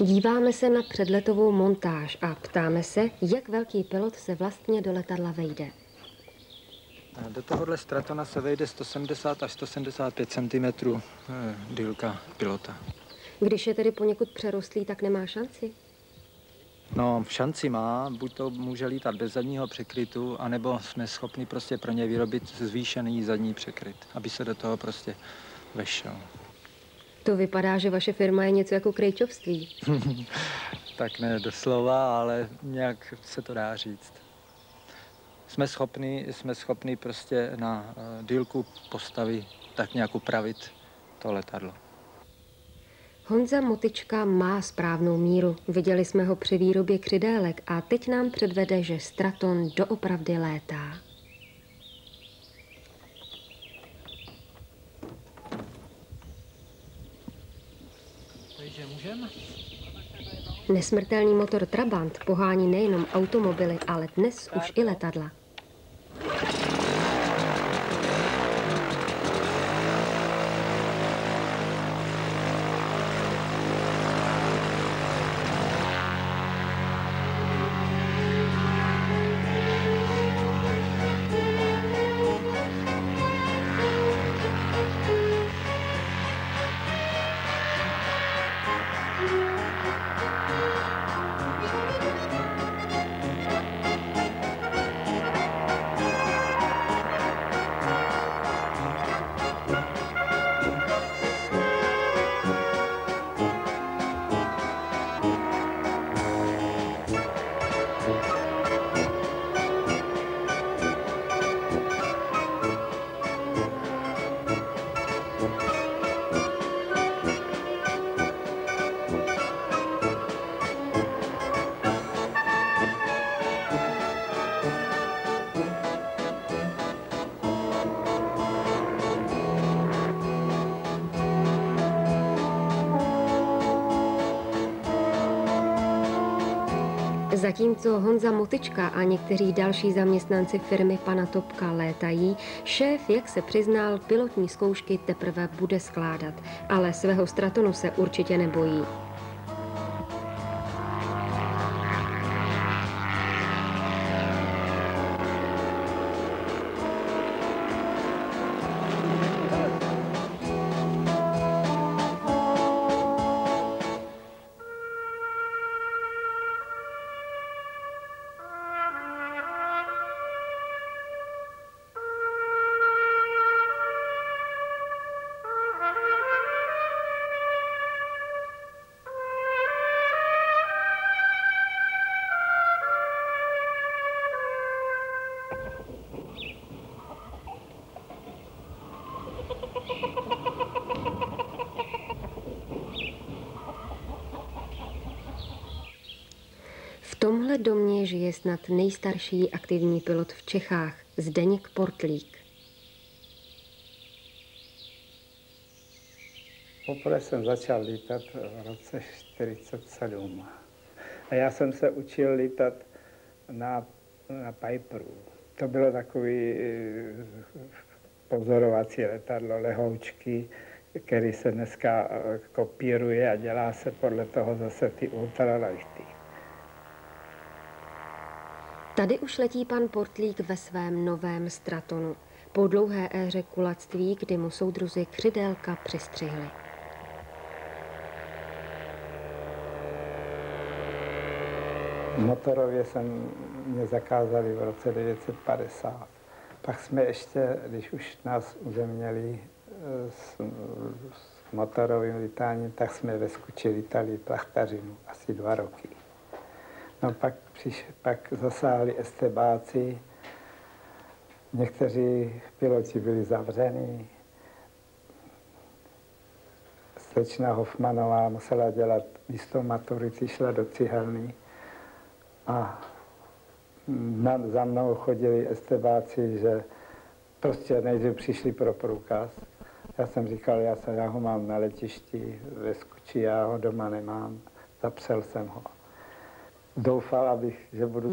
Díváme se na předletovou montáž a ptáme se, jak velký pilot se vlastně do letadla vejde. Do tohohle Stratona se vejde 170 až 175 cm délka pilota. Když je tedy poněkud přerostlý, tak nemá šanci? No, šanci má, buď to může lítat bez zadního překrytu, anebo jsme schopni prostě pro ně vyrobit zvýšený zadní překryt, aby se do toho prostě vešel. To vypadá, že vaše firma je něco jako krejčovství. Tak ne doslova, ale nějak se to dá říct. Jsme schopni prostě na délku postavy tak nějak upravit to letadlo. Honza Motyčka má správnou míru. Viděli jsme ho při výrobě křidélek a teď nám předvede, že Straton doopravdy létá. Takže můžeme? Nesmrtelný motor Trabant pohání nejenom automobily, ale dnes už i letadla. Zatímco Honza Motyčka a někteří další zaměstnanci firmy pana Topka létají, šéf, jak se přiznal, pilotní zkoušky teprve bude skládat, ale svého Stratonu se určitě nebojí. V tomhle domě žije snad nejstarší aktivní pilot v Čechách, Zdeněk Portlík. Poprvé jsem začal lítat v roce 1947. A já jsem se učil lítat na Piperu. To bylo takový pozorovací letadlo, lehoučky, který se dneska kopíruje a dělá se podle toho zase ty ultralighty. Tady už letí pan Portlík ve svém novém Stratonu. Po dlouhé éře kulactví, kdy mu soudruzi křidélka přistřihli. Motorově mě zakázali v roce 1950. Pak jsme ještě, když už nás uzemněli s motorovým lítáním, tak jsme ve Skuči lítali plachtařinu asi 2 roky. No pak zasáhli estebáci, někteří piloti byli zavření. Slečna Hofmanová musela dělat místo maturity, šla do cihelny a za mnou chodili estebáci, že prostě nejdřív přišli pro průkaz. Já jsem říkal, já ho mám na letišti ve Skuči, já ho doma nemám, zapřel jsem ho. Doufal, že budu